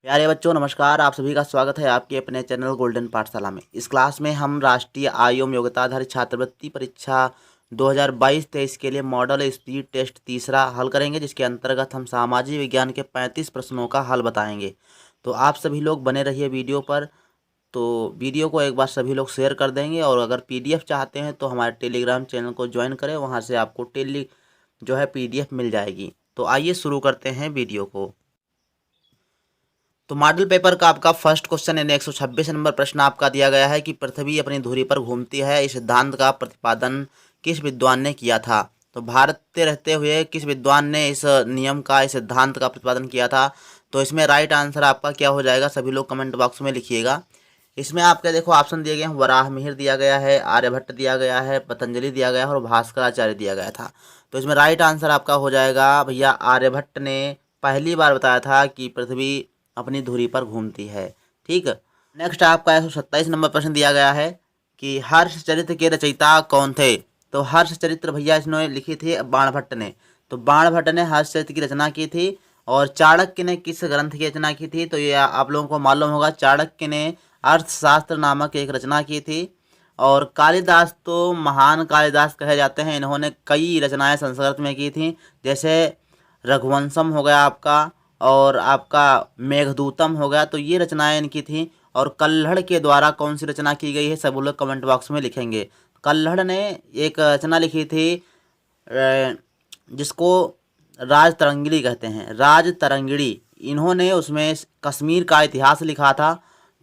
प्यारे बच्चों नमस्कार। आप सभी का स्वागत है आपके अपने चैनल गोल्डन पाठशाला में। इस क्लास में हम राष्ट्रीय आयोग योग्यता आधारित छात्रवृत्ति परीक्षा 2022-23 के लिए मॉडल स्पीड टेस्ट तीसरा हल करेंगे, जिसके अंतर्गत हम सामाजिक विज्ञान के 35 प्रश्नों का हल बताएंगे। तो आप सभी लोग बने रहिए वीडियो पर। तो वीडियो को एक बार सभी लोग शेयर कर देंगे, और अगर PDF चाहते हैं तो हमारे टेलीग्राम चैनल को ज्वाइन करें, वहाँ से आपको PDF मिल जाएगी। तो आइए शुरू करते हैं वीडियो को। तो मॉडल पेपर का आपका फर्स्ट क्वेश्चन यानी 126 नंबर प्रश्न आपका दिया गया है कि पृथ्वी अपनी धुरी पर घूमती है, इस सिद्धांत का प्रतिपादन किस विद्वान ने किया था। तो भारत में रहते हुए किस विद्वान ने इस सिद्धांत का प्रतिपादन किया था। तो इसमें राइट आंसर आपका क्या हो जाएगा, सभी लोग कमेंट बॉक्स में लिखिएगा। इसमें आपके देखो ऑप्शन दिए गए हैं, वराहमिहिर दिया गया है, आर्यभट्ट दिया गया है, पतंजलि दिया गया है और भास्कराचार्य दिया गया था। तो इसमें राइट आंसर आपका हो जाएगा भैया, आर्यभट्ट ने पहली बार बताया था कि पृथ्वी अपनी धुरी पर घूमती है। ठीक। नेक्स्ट आपका 127 नंबर प्रश्न दिया गया है कि हर्षचरित्र के रचयिता कौन थे। तो हर्षचरित्र भैया इसने लिखी थी बाणभट्ट ने। तो बाणभट्ट ने हर्षचरित्र की रचना की थी। और चाणक्य ने किस ग्रंथ की रचना की थी। तो ये आप लोगों को मालूम होगा, चाणक्य ने अर्थशास्त्र नामक एक रचना की थी। और कालिदास तो महान कालिदास कहे जाते हैं, इन्होंने कई रचनाएं संस्कृत में की थी, जैसे रघुवंशम हो गया आपका, और आपका मेघदूतम हो गया। तो ये रचनाएं इनकी थी। और कल्हड़ के द्वारा कौन सी रचना की गई है, सब लोग कमेंट बॉक्स में लिखेंगे। कल्हड़ ने एक रचना लिखी थी जिसको राज तरंगिणी कहते हैं, राज तरंगिणी। इन्होंने उसमें कश्मीर का इतिहास लिखा था।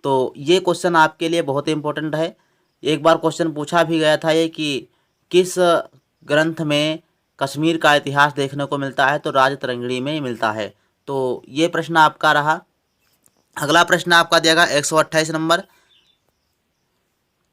तो ये क्वेश्चन आपके लिए बहुत इंपॉर्टेंट है। एक बार क्वेश्चन पूछा भी गया था ये कि किस ग्रंथ में कश्मीर का इतिहास देखने को मिलता है। तो राज तरंगिणी में मिलता है। तो ये प्रश्न आपका रहा। अगला प्रश्न आपका दिया गया 128 नंबर,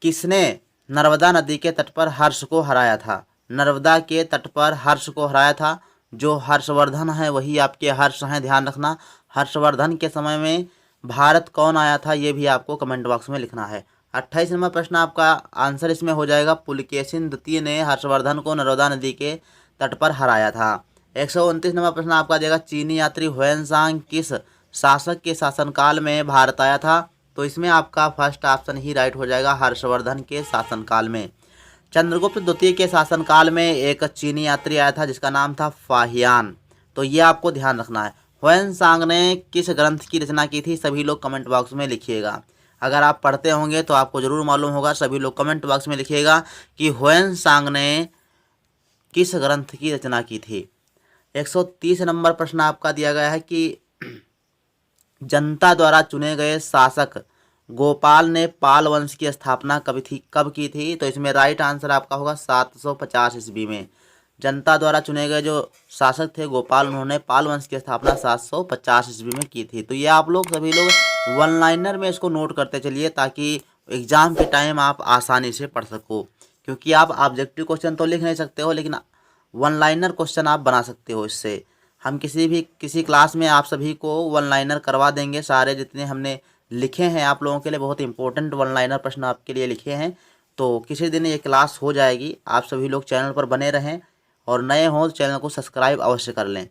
किसने नर्मदा नदी के तट पर हर्ष को हराया था। नर्मदा के तट पर हर्ष को हराया था। जो हर्षवर्धन है वही आपके हर्ष हैं, ध्यान रखना। हर्षवर्धन के समय में भारत कौन आया था, ये भी आपको कमेंट बॉक्स में लिखना है। 28 नंबर प्रश्न आपका आंसर इसमें हो जाएगा, पुलकेशिन द्वितीय ने हर्षवर्धन को नर्मदा नदी के तट पर हराया था। 129 नंबर प्रश्न आपका देगा, चीनी यात्री ह्वेनसांग किस शासक के शासनकाल में भारत आया था। तो इसमें आपका फर्स्ट ऑप्शन ही राइट हो जाएगा, हर्षवर्धन के शासनकाल में। चंद्रगुप्त द्वितीय के शासनकाल में एक चीनी यात्री आया था जिसका नाम था फाहियान। तो ये आपको ध्यान रखना है। ह्वेनसांग ने किस ग्रंथ की रचना की थी, सभी लोग कमेंट बॉक्स में लिखिएगा। अगर आप पढ़ते होंगे तो आपको ज़रूर मालूम होगा, सभी लोग कमेंट बॉक्स में लिखिएगा कि ह्वेनसांग ने किस ग्रंथ की रचना की थी। 130 नंबर प्रश्न आपका दिया गया है कि जनता द्वारा चुने गए शासक गोपाल ने पाल वंश की स्थापना कब की थी। तो इसमें राइट आंसर आपका होगा 750 ईस्वी में। जनता द्वारा चुने गए जो शासक थे गोपाल, उन्होंने पाल वंश की स्थापना 750 ईस्वी में की थी। तो ये आप लोग सभी लोग वन लाइनर में इसको नोट करते चलिए, ताकि एग्जाम के टाइम आप आसानी से पढ़ सको। क्योंकि आप ऑब्जेक्टिव क्वेश्चन तो लिख नहीं सकते हो, लेकिन वन लाइनर क्वेश्चन आप बना सकते हो। इससे हम किसी क्लास में आप सभी को वन लाइनर करवा देंगे। सारे जितने हमने लिखे हैं आप लोगों के लिए, बहुत इंपॉर्टेंट वन लाइनर प्रश्न आपके लिए लिखे हैं। तो किसी दिन ये क्लास हो जाएगी। आप सभी लोग चैनल पर बने रहें, और नए हों तो चैनल को सब्सक्राइब अवश्य कर लें।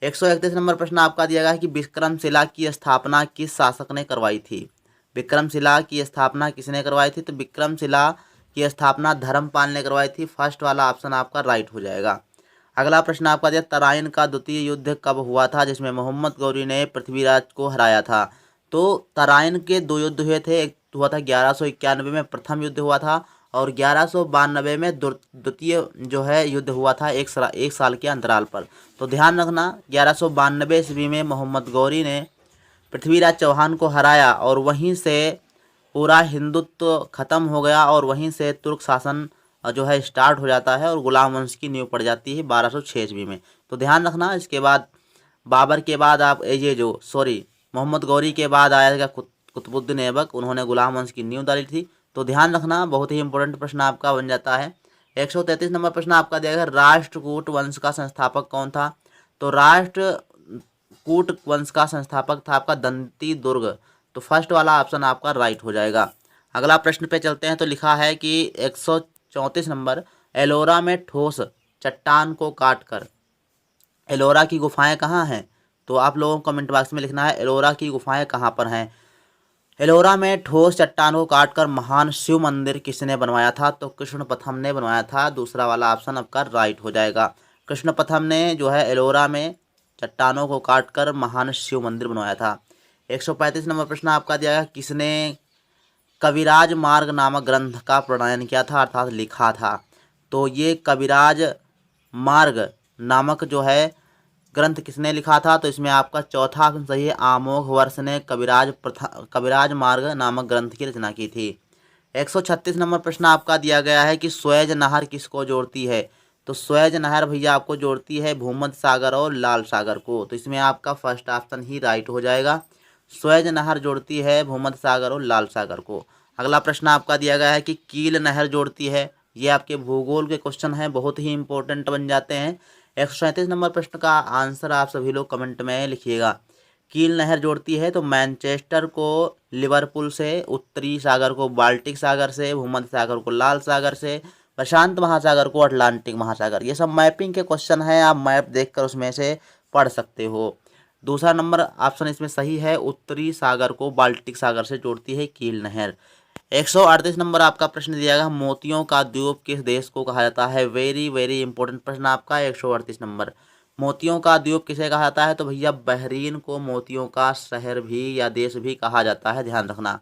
131 नंबर प्रश्न आपका दिया गया है कि विक्रमशिला की स्थापना किस शासक ने करवाई थी। विक्रमशिला की स्थापना किसने करवाई थी। तो विक्रमशिला की स्थापना धर्मपाल ने करवाई थी। फर्स्ट वाला ऑप्शन आपका राइट हो जाएगा। अगला प्रश्न आपका दिया, तराइन का द्वितीय युद्ध कब हुआ था, जिसमें मोहम्मद गौरी ने पृथ्वीराज को हराया था। तो तराइन के दो युद्ध हुए थे। एक हुआ था 1191 में, प्रथम युद्ध हुआ था, और 1192 में द्वितीय जो है युद्ध हुआ था, एक साल के अंतराल पर। तो ध्यान रखना, 1192 ईस्वी में मोहम्मद गौरी ने पृथ्वीराज चौहान को हराया, और वहीं से पूरा हिंदुत्व खत्म हो गया, और वहीं से तुर्क शासन जो है स्टार्ट हो जाता है, और गुलाम वंश की नींव पड़ जाती है 1206 ईस्वी में। तो ध्यान रखना। इसके बाद बाबर के बाद आप मोहम्मद गौरी के बाद आया कुतुबुद्दीन ऐबक, उन्होंने गुलाम वंश की नींव डाली थी। तो ध्यान रखना, बहुत ही इंपॉर्टेंट प्रश्न आपका बन जाता है। 133 नंबर प्रश्न आपका दिया गया, राष्ट्रकूट वंश का संस्थापक कौन था। तो राष्ट्रकूट वंश का संस्थापक था आपका दंती दुर्ग। तो फर्स्ट वाला ऑप्शन आपका राइट हो जाएगा। अगला प्रश्न पे चलते हैं। तो लिखा है कि 134 नंबर, एलोरा में ठोस चट्टान को काटकर, एलोरा की गुफाएं कहाँ हैं। तो आप लोगों को कमेंट बॉक्स में लिखना है एलोरा की गुफाएं कहाँ पर हैं। एलोरा में ठोस चट्टानों को काटकर महान शिव मंदिर किसने बनवाया था? तो कृष्ण प्रथम ने बनवाया था। दूसरा वाला ऑप्शन आपका राइट हो जाएगा। कृष्ण प्रथम ने जो है एलोरा में चट्टानों को काटकर महान शिव मंदिर बनवाया था। 135 नंबर प्रश्न आपका दिया गया, किसने कविराज मार्ग नामक ग्रंथ का प्रणयन किया था अर्थात लिखा था? तो ये कविराज मार्ग नामक जो है ग्रंथ किसने लिखा था? तो इसमें आपका चौथा ऑप्शन सही है, आमोघ वर्ष ने कविराज मार्ग नामक ग्रंथ की रचना की थी। 136 नंबर प्रश्न आपका दिया गया है कि स्वेज नहर किसको जोड़ती है? तो स्वेज नहर भैया आपको जोड़ती है भूमध्य सागर और लाल सागर को। तो इसमें आपका फर्स्ट ऑप्शन ही राइट हो जाएगा। स्वेज नहर जोड़ती है भूमध्य सागर और लाल सागर को। अगला प्रश्न आपका दिया गया है कि कील नहर जोड़ती है। ये आपके भूगोल के क्वेश्चन हैं, बहुत ही इंपॉर्टेंट बन जाते हैं। 137 नंबर प्रश्न का आंसर आप सभी लोग कमेंट में लिखिएगा। कील नहर जोड़ती है तो मैनचेस्टर को लिवरपूल से, उत्तरी सागर को बाल्टिक सागर से, भूमध्य सागर को लाल सागर से, प्रशांत महासागर को अटलांटिक महासागर। ये सब मैपिंग के क्वेश्चन हैं, आप मैप देखकर उसमें से पढ़ सकते हो। दूसरा नंबर ऑप्शन इसमें सही है, उत्तरी सागर को बाल्टिक सागर से जोड़ती है कील नहर। 138 नंबर आपका प्रश्न दिया गया, मोतियों का द्वीप किस देश को कहा जाता है? वेरी वेरी इंपॉर्टेंट प्रश्न आपका 138 नंबर। मोतियों का द्वीप किसे कहा जाता है? तो भैया बहरीन को मोतियों का शहर भी या देश भी कहा जाता है, ध्यान रखना।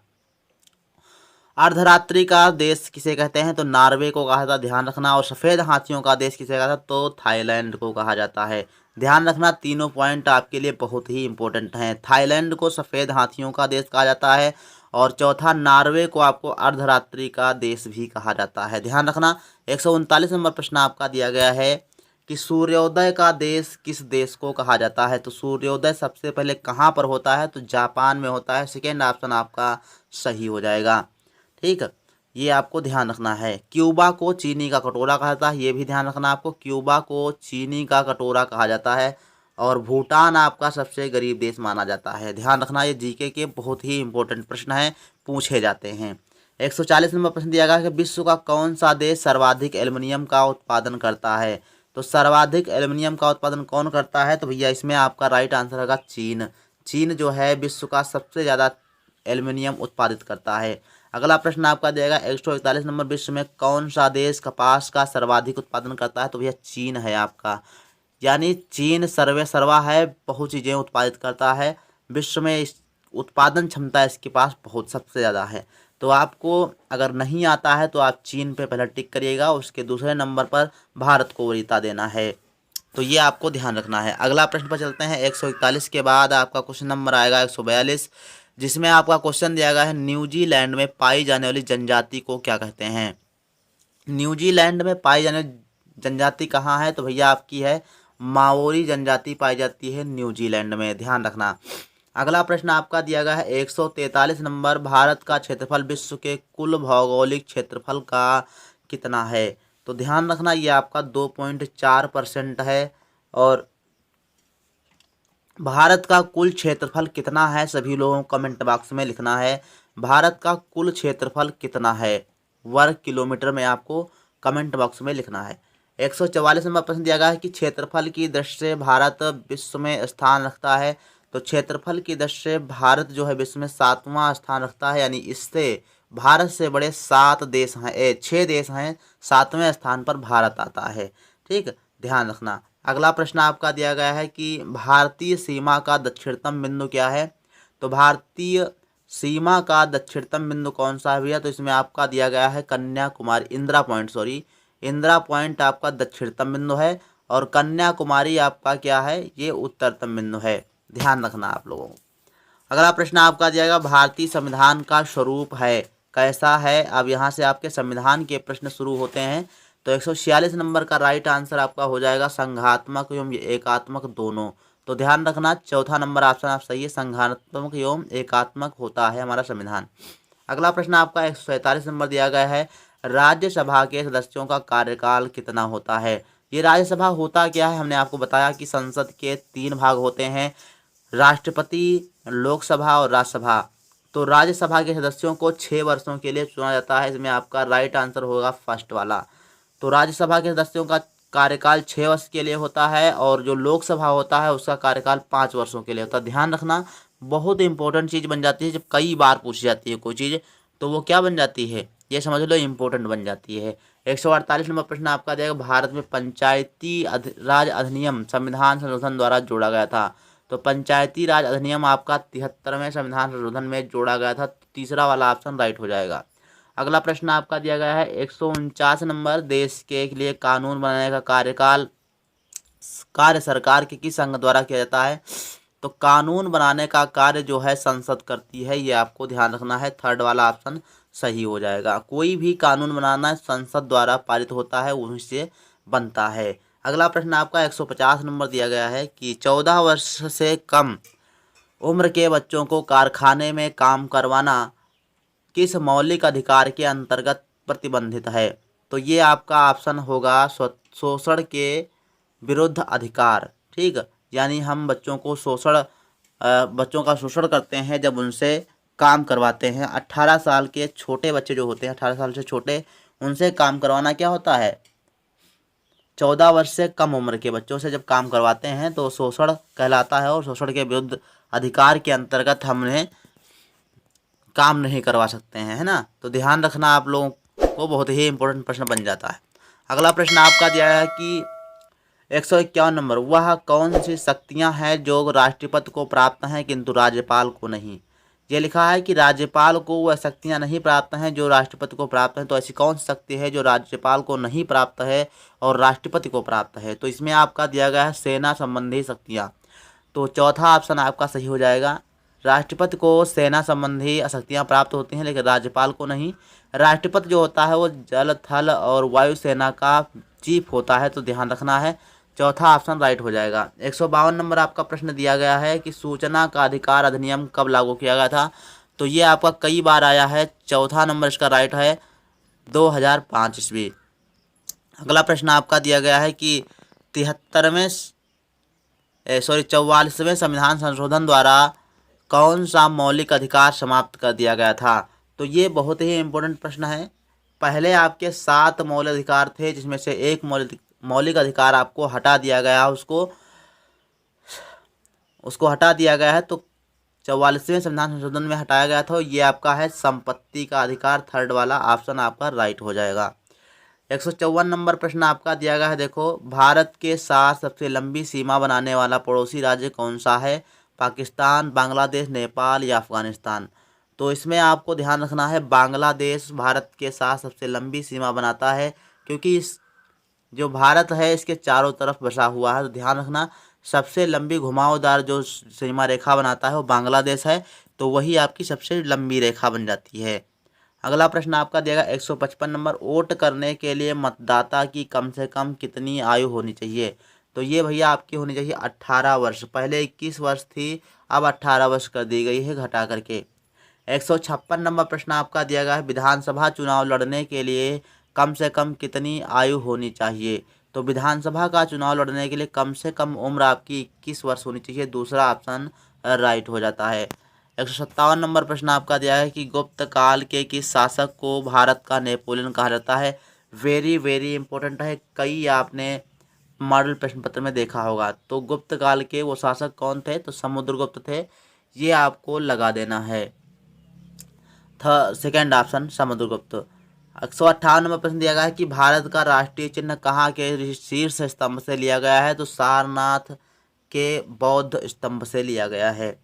अर्धरात्रि का देश किसे कहते हैं? तो नॉर्वे को कहा जाता है, ध्यान रखना। और सफ़ेद हाथियों का देश किसे कहा जाता है? तो थाईलैंड को कहा जाता है, ध्यान रखना। तीनों पॉइंट आपके लिए बहुत ही इंपॉर्टेंट हैं। थाईलैंड को सफ़ेद हाथियों का देश कहा जाता है और चौथा नॉर्वे को आपको अर्धरात्रि का देश भी कहा जाता है, ध्यान रखना। 139 नंबर प्रश्न आपका दिया गया है कि सूर्योदय का देश किस देश को कहा जाता है? तो सूर्योदय सबसे पहले कहाँ पर होता है? तो जापान में होता है। सेकेंड ऑप्शन आपका सही हो जाएगा, ठीक है, ये आपको ध्यान रखना है। क्यूबा को चीनी का कटोरा कहा जाता है, ये भी ध्यान रखना आपको। क्यूबा को चीनी का कटोरा कहा जाता है। और भूटान आपका सबसे गरीब देश माना जाता है, ध्यान रखना। ये जीके के बहुत ही इंपॉर्टेंट प्रश्न हैं, पूछे जाते हैं। 140 नंबर प्रश्न दिया गया है कि विश्व का कौन सा देश सर्वाधिक एल्युमिनियम का उत्पादन करता है? तो सर्वाधिक एल्युमिनियम का उत्पादन कौन करता है? तो भैया इसमें आपका राइट आंसर होगा चीन। चीन जो है विश्व का सबसे ज़्यादा एल्युमिनियम उत्पादित करता है। अगला प्रश्न आपका दिएगा 141 नंबर, विश्व में कौन सा देश कपास का सर्वाधिक उत्पादन करता है? तो भैया चीन है आपका, यानी चीन सर्वे सर्वा है, बहुत चीज़ें उत्पादित करता है। विश्व में इस उत्पादन क्षमता इसके पास बहुत सबसे ज़्यादा है। तो आपको अगर नहीं आता है तो आप चीन पे पहले टिक करिएगा, उसके दूसरे नंबर पर भारत को वरीयता देना है, तो ये आपको ध्यान रखना है। अगला प्रश्न पर चलते हैं। 141 के बाद आपका क्वेश्चन नंबर आएगा 142, जिसमें आपका क्वेश्चन दिया गया है न्यूजीलैंड में पाई जाने वाली जनजाति को क्या कहते हैं? न्यूजीलैंड में पाई जाने वाली जनजाति कहाँ है? तो भैया आपकी है माओरी जनजाति पाई जाती है न्यूजीलैंड में, ध्यान रखना। अगला प्रश्न आपका दिया गया है 143 नंबर, भारत का क्षेत्रफल विश्व के कुल भौगोलिक क्षेत्रफल का कितना है? तो ध्यान रखना ये आपका 2.4% है। और भारत का कुल क्षेत्रफल कितना है सभी लोगों को कमेंट बॉक्स में लिखना है। भारत का कुल क्षेत्रफल कितना है वर्ग किलोमीटर में आपको कमेंट बॉक्स में लिखना है। 144 नंबर प्रश्न दिया गया है कि क्षेत्रफल की दृष्टि से भारत विश्व में स्थान रखता है। तो क्षेत्रफल की दृष्टि से भारत जो है विश्व में 7वां स्थान रखता है, यानी इससे भारत से बड़े 6 देश हैं, 7वें स्थान पर भारत आता है, ठीक, ध्यान रखना। अगला प्रश्न आपका दिया गया है कि भारतीय सीमा का दक्षिणतम बिंदु क्या है? तो भारतीय सीमा का दक्षिणतम बिंदु कौन सा है भैया? तो इसमें आपका दिया गया है कन्याकुमारी, इंदिरा पॉइंट आपका दक्षिणतम बिंदु है और कन्याकुमारी आपका क्या है? ये उत्तरतम बिंदु है, ध्यान रखना आप लोगों को। अगला प्रश्न आपका दिया गया भारतीय संविधान का स्वरूप है कैसा है? अब यहाँ से आपके संविधान के प्रश्न शुरू होते हैं। तो 146 नंबर का राइट आंसर आपका हो जाएगा संघात्मक एवं एकात्मक दोनों। तो ध्यान रखना चौथा नंबर ऑप्शन आप सही है, संघात्मक एवं एकात्मक होता है हमारा संविधान। अगला प्रश्न आपका 147 नंबर दिया गया है राज्यसभा के सदस्यों का कार्यकाल कितना होता है? ये राज्यसभा होता क्या है? हमने आपको बताया कि संसद के 3 भाग होते हैं, राष्ट्रपति, लोकसभा और राज्यसभा। तो राज्यसभा के सदस्यों को 6 वर्षों के लिए चुना जाता है, इसमें आपका राइट आंसर होगा फर्स्ट वाला। तो राज्यसभा के सदस्यों का कार्यकाल 6 वर्ष के लिए होता है और जो लोकसभा होता है उसका कार्यकाल 5 वर्षों के लिए होता है। ध्यान रखना, बहुत इंपॉर्टेंट चीज़ बन जाती है जब कई बार पूछी जाती है कोई चीज़, तो वो क्या बन जाती है, ये समझ लो इंपॉर्टेंट बन जाती है। 148 नंबर प्रश्न आपका दिया भारत में पंचायती राज अधिनियम संविधान संशोधन द्वारा जोड़ा गया था। तो पंचायती राज अधिनियम आपका 73वें संविधान संशोधन में जोड़ा गया था। तीसरा वाला ऑप्शन राइट हो जाएगा। अगला प्रश्न आपका दिया गया है 149 नंबर, देश के लिए कानून बनाने का कार्य सरकार के किस अंग द्वारा किया जाता है। तो कानून बनाने का कार्य जो है संसद करती है, ये आपको ध्यान रखना है। थर्ड वाला ऑप्शन सही हो जाएगा। कोई भी कानून बनाना संसद द्वारा पारित होता है, वहीं से बनता है। अगला प्रश्न आपका 150 नंबर दिया गया है कि 14 वर्ष से कम उम्र के बच्चों को कारखाने में काम करवाना किस मौलिक अधिकार के अंतर्गत प्रतिबंधित है। तो ये आपका ऑप्शन होगा शोषण के विरुद्ध अधिकार। ठीक, यानी हम बच्चों का शोषण करते हैं जब उनसे काम करवाते हैं। 18 साल के छोटे बच्चे जो होते हैं, 18 साल से छोटे, उनसे काम करवाना क्या होता है, 14 वर्ष से कम उम्र के बच्चों से जब काम करवाते हैं तो शोषण कहलाता है और शोषण के विरुद्ध अधिकार के अंतर्गत हम उन्हें काम नहीं करवा सकते हैं, है ना। तो ध्यान रखना आप लोगों को, बहुत ही इंपॉर्टेंट प्रश्न बन जाता है। अगला प्रश्न आपका दिया है कि 151 नंबर, वह कौन सी शक्तियां हैं जो राष्ट्रपति को प्राप्त हैं किंतु राज्यपाल को नहीं। ये लिखा है कि राज्यपाल को वह शक्तियां नहीं प्राप्त हैं जो राष्ट्रपति को प्राप्त हैं। तो ऐसी कौन सी शक्ति है जो राज्यपाल को नहीं प्राप्त है और राष्ट्रपति को प्राप्त है। तो इसमें आपका दिया गया है सेना संबंधी शक्तियाँ। तो चौथा ऑप्शन आपका सही हो जाएगा। राष्ट्रपति को सेना संबंधी शक्तियाँ प्राप्त होती हैं लेकिन राज्यपाल को नहीं। राष्ट्रपति जो होता है वो जल, थल और वायुसेना का चीफ होता है। तो ध्यान रखना है, चौथा ऑप्शन राइट हो जाएगा। 152 नंबर आपका प्रश्न दिया गया है कि सूचना का अधिकार अधिनियम कब लागू किया गया था। तो ये आपका कई बार आया है। चौथा नंबर इसका राइट है 2005 ईस्वी। अगला प्रश्न आपका दिया गया है कि 44वें संविधान संशोधन द्वारा कौन सा मौलिक अधिकार समाप्त कर दिया गया था। तो ये बहुत ही इम्पोर्टेंट प्रश्न है। पहले आपके 7 मौलिक अधिकार थे जिसमें से एक मौलिक अधिकार आपको हटा दिया गया, उसको हटा दिया गया है। तो 44वें संविधान संशोधन में हटाया गया था। ये आपका है संपत्ति का अधिकार। थर्ड वाला ऑप्शन आपका राइट हो जाएगा। 154 नंबर प्रश्न आपका दिया गया है, देखो, भारत के साथ सबसे लंबी सीमा बनाने वाला पड़ोसी राज्य कौन सा है। पाकिस्तान, बांग्लादेश, नेपाल या अफगानिस्तान। तो इसमें आपको ध्यान रखना है, बांग्लादेश भारत के साथ सबसे लंबी सीमा बनाता है क्योंकि जो भारत है इसके चारों तरफ बसा हुआ है। तो ध्यान रखना, सबसे लंबी घुमावदार जो सीमा रेखा बनाता है वो बांग्लादेश है। तो वही आपकी सबसे लंबी रेखा बन जाती है। अगला प्रश्न आपका दिएगा 155 नंबर, वोट करने के लिए मतदाता की कम से कम कितनी आयु होनी चाहिए। तो ये भैया आपकी होनी चाहिए 18 वर्ष। पहले 21 वर्ष थी, अब 18 वर्ष कर दी गई है घटा करके। 156 नंबर प्रश्न आपका दिया गया है, विधानसभा चुनाव लड़ने के लिए कम से कम कितनी आयु होनी चाहिए। तो विधानसभा का चुनाव लड़ने के लिए कम से कम उम्र आपकी 21 वर्ष होनी चाहिए। दूसरा ऑप्शन राइट हो जाता है। 157 नंबर प्रश्न आपका दिया है कि गुप्त काल के किस शासक को भारत का नेपोलियन कहा जाता है। वेरी वेरी इंपॉर्टेंट है, कई आपने मॉडल प्रश्न पत्र में देखा होगा। तो गुप्त काल के वो शासक कौन थे, तो समुद्रगुप्त थे। ये आपको लगा देना है, सेकेंड ऑप्शन समुद्रगुप्त। 158 नंबर प्रश्न दिया गया है कि भारत का राष्ट्रीय चिन्ह कहाँ के शीर्ष स्तंभ से लिया गया है। तो सारनाथ के बौद्ध स्तंभ से लिया गया है।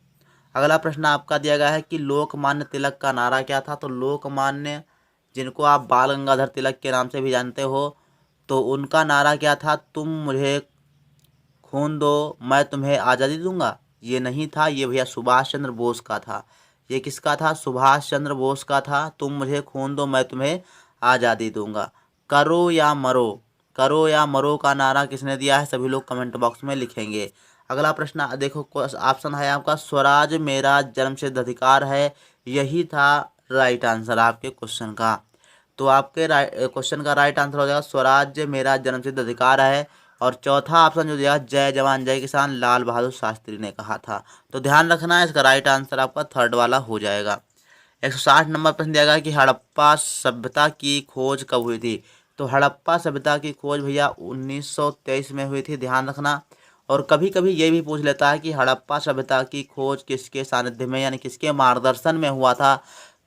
अगला प्रश्न आपका दिया गया है कि लोकमान्य तिलक का नारा क्या था। तो लोकमान्य, जिनको आप बाल गंगाधर तिलक के नाम से भी जानते हो, तो उनका नारा क्या था, तुम मुझे खून दो मैं तुम्हें आज़ादी दूंगा। ये नहीं था, ये भैया सुभाष चंद्र बोस का था। ये किसका था, सुभाष चंद्र बोस का था। तुम मुझे खून दो मैं तुम्हें आज़ादी दूंगा। करो या मरो, करो या मरो का नारा किसने दिया है, सभी लोग कमेंट बॉक्स में लिखेंगे। अगला प्रश्न देखो, ऑप्शन है आपका स्वराज मेरा जन्मसिद्ध अधिकार है। यही था राइट आंसर आपके क्वेश्चन का। तो आपके क्वेश्चन का राइट आंसर हो जाएगा स्वराज्य मेरा जन्मसिद्ध अधिकार है। और चौथा ऑप्शन जो दिया, जय जवान जय किसान, लाल बहादुर शास्त्री ने कहा था। तो ध्यान रखना है, इसका राइट आंसर आपका थर्ड वाला हो जाएगा। 160 नंबर प्रश्न दिया गया कि हड़प्पा सभ्यता की खोज कब हुई थी। तो हड़प्पा सभ्यता की खोज भैया 1923 में हुई थी, ध्यान रखना। और कभी कभी ये भी पूछ लेता है कि हड़प्पा सभ्यता की खोज किसके सानिध्य में यानी किसके मार्गदर्शन में हुआ था,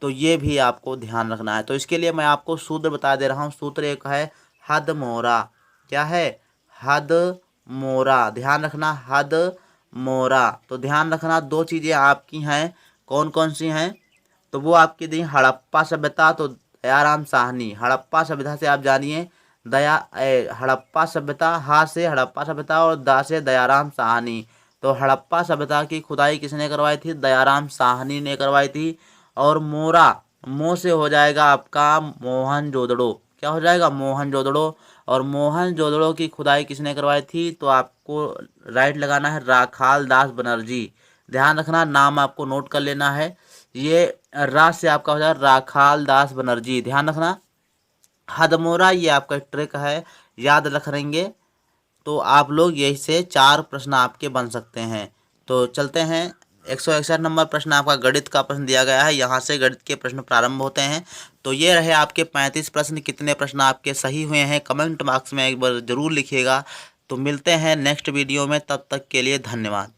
तो ये भी आपको ध्यान रखना है। तो इसके लिए मैं आपको सूत्र बता दे रहा हूँ। सूत्र एक है हदमोरा। क्या है? हदमोरा। ध्यान रखना, हदमोरा। तो ध्यान रखना, दो चीज़ें आपकी हैं, कौन कौन सी हैं? तो वो आपकी दी हड़प्पा सभ्यता, तो दयाराम साहनी। हड़प्पा सभ्यता से आप जानिए हड़प्पा सभ्यता, हा से हड़प्पा सभ्यता और दा से दयाराम साहनी। तो हड़प्पा सभ्यता की खुदाई किसने करवाई थी? दयाराम साहनी ने करवाई थी। और मोरा, मो से हो जाएगा आपका मोहनजोदड़ो। क्या हो जाएगा? मोहनजोदड़ो। और मोहनजोदड़ो की खुदाई किसने करवाई थी? तो आपको राइट लगाना है राखाल दास बनर्जी। ध्यान रखना, नाम आपको नोट कर लेना है। ये रा से आपका हो जाएगा राखाल दास बनर्जी। ध्यान रखना, हदमोरा ये आपका ट्रिक है, याद रख लेंगे तो आप लोग यही से 4 प्रश्न आपके बन सकते हैं। तो चलते हैं, 161 नंबर प्रश्न आपका गणित का प्रश्न दिया गया है, यहाँ से गणित के प्रश्न प्रारंभ होते हैं। तो ये रहे आपके 35 प्रश्न। कितने प्रश्न आपके सही हुए हैं कमेंट बॉक्स में एक बार ज़रूर लिखिएगा। तो मिलते हैं नेक्स्ट वीडियो में, तब तक के लिए धन्यवाद।